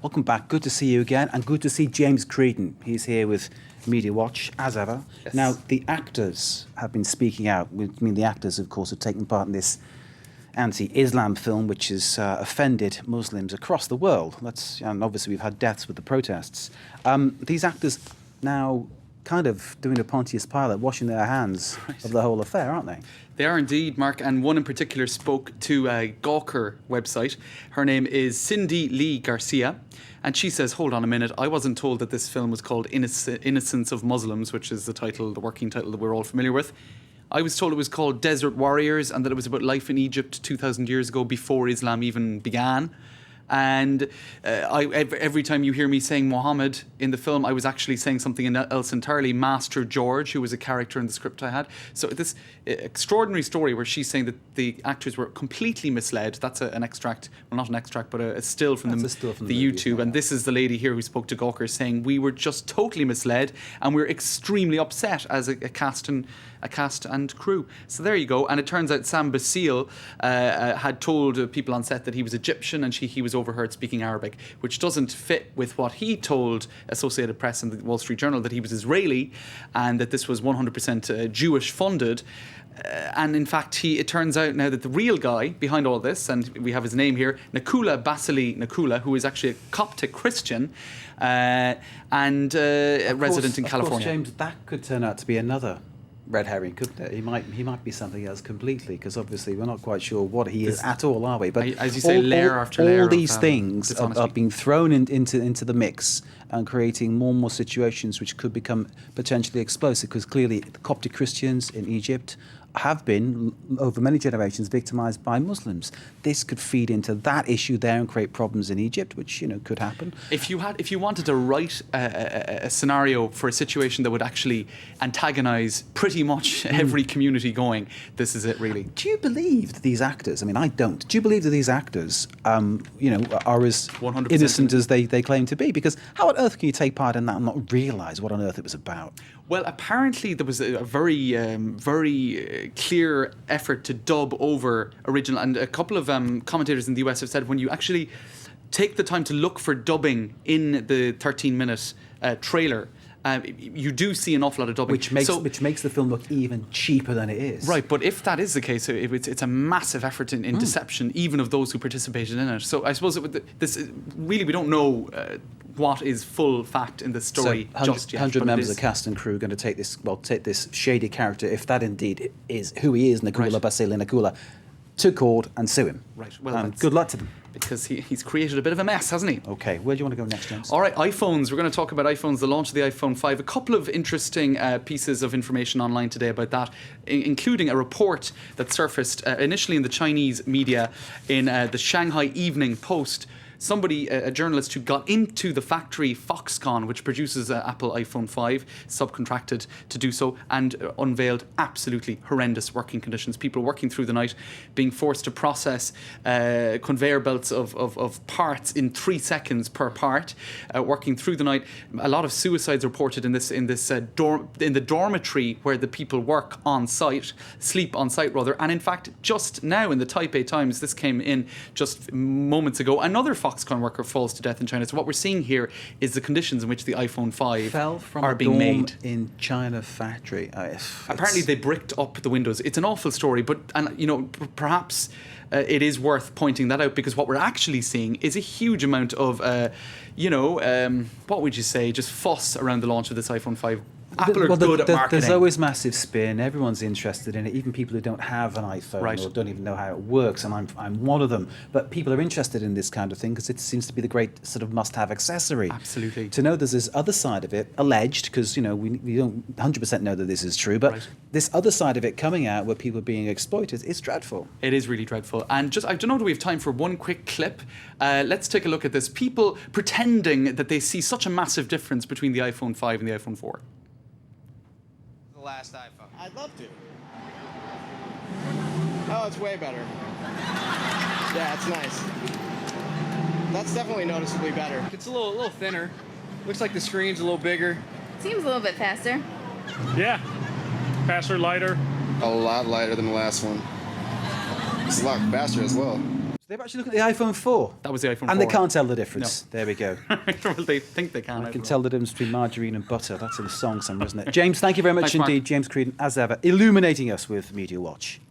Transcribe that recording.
Welcome back. Good to see you again, and good to see James Creedon. He's here with Media Watch, as ever. Yes. Now, the actors have been speaking out. I mean, the actors, of course, have taken part in this anti-Islam film, which has offended Muslims across the world. And obviously, we've had deaths with the protests. These actors now kind of doing a Pontius Pilate, washing their hands of the whole affair, aren't they? They are indeed, Mark, and one in particular spoke to a Gawker website. Her name is Cindy Lee Garcia, and she says, hold on a minute, I wasn't told that this film was called Innocence of Muslims, which is the title, the working title that we're all familiar with. I was told it was called Desert Warriors and that it was about life in Egypt 2,000 years ago, before Islam even began. And every time you hear me saying Muhammad in the film, I was actually saying something else entirely. Master George, who was a character in the script I had. So this extraordinary story where she's saying that the actors were completely misled. That's an extract, well, not an extract, but a still from the YouTube. And this is the lady here who spoke to Gawker saying, we were just totally misled and we're extremely upset as a cast and crew. So there you go. And it turns out Sam Basile had told people on set that he was Egyptian, and he was overheard speaking Arabic, which doesn't fit with what he told Associated Press and the Wall Street Journal, that he was Israeli and that this was 100% Jewish funded. And in fact, it turns out now that the real guy behind all this, and we have his name here, Nakula Basili Nakula, who is actually a Coptic Christian and a resident in California. Of course, James, that could turn out to be another red herring, couldn't it? He might be something else completely, because obviously we're not quite sure what he is at all, are we? But as you say, layer after layer. All these things are being thrown into the mix and creating more and more situations which could become potentially explosive, because clearly the Coptic Christians in Egypt have been, over many generations, victimised by Muslims. This could feed into that issue there and create problems in Egypt, which could happen. If you wanted to write a scenario for a situation that would actually antagonise pretty much every community going, this is it, really. Do you believe that these actors? I mean, I don't. Do you believe that these actors, are as 100% innocent as they claim to be? Because how on earth can you take part in that and not realise what on earth it was about? Well, apparently there was a very, very clear effort to dub over original, and a couple of commentators in the US have said when you actually take the time to look for dubbing in the 13-minute trailer, you do see an awful lot of dubbing. Which makes the film look even cheaper than it is. Right, but if that is the case, it's a massive effort in deception, even of those who participated in it. So I suppose really we don't know what is full fact in the story just yet. 100 members of the cast and crew are going to take this shady character, if that indeed is who he is, Nakula Basile Nakula, to court and sue him. Right, well, good luck to them. Because he's created a bit of a mess, hasn't he? Okay, where do you want to go next, James? All right, iPhones. We're going to talk about iPhones, the launch of the iPhone 5. A couple of interesting pieces of information online today about that, including a report that surfaced initially in the Chinese media in the Shanghai Evening Post. Somebody, a journalist who got into the factory Foxconn, which produces Apple iPhone 5, subcontracted to do so, and unveiled absolutely horrendous working conditions. People working through the night, being forced to process conveyor belts of parts in 3 seconds per part, working through the night. A lot of suicides reported in the dormitory where the people work on site, sleep on site rather. And in fact, just now in the Taipei Times, this came in just moments ago, another Foxconn worker falls to death in China. So what we're seeing here is the conditions in which the iPhone 5 are being made. In China factory. Apparently they bricked up the windows. It's an awful story, but perhaps it is worth pointing that out, because what we're actually seeing is a huge amount of, what would you say, just fuss around the launch of this iPhone 5. Apple are good at marketing. There's always massive spin. Everyone's interested in it. Even people who don't have an iPhone or don't even know how it works, and I'm one of them. But people are interested in this kind of thing because it seems to be the great sort of must-have accessory. Absolutely. To know there's this other side of it, alleged, because we don't 100% know that this is true, but this other side of it coming out where people are being exploited is dreadful. It is really dreadful. And I don't know, do we have time for one quick clip? Let's take a look at this. People pretending that they see such a massive difference between the iPhone 5 and the iPhone 4. Last iPhone. I'd love to. Oh, it's way better. Yeah, it's nice. That's definitely noticeably better. It's a little thinner. Looks like the screen's a little bigger. Seems a little bit faster. Yeah. Faster, lighter. A lot lighter than the last one. It's a lot faster as well. They've actually looked at the iPhone 4. That was the iPhone 4. And they can't tell the difference. No. There we go. Well, they think they can. I can tell the difference between margarine and butter. That's in the song somewhere, isn't it? James, thank you very much Thanks, Mark. indeed. James Creedon, as ever, illuminating us with Media Watch.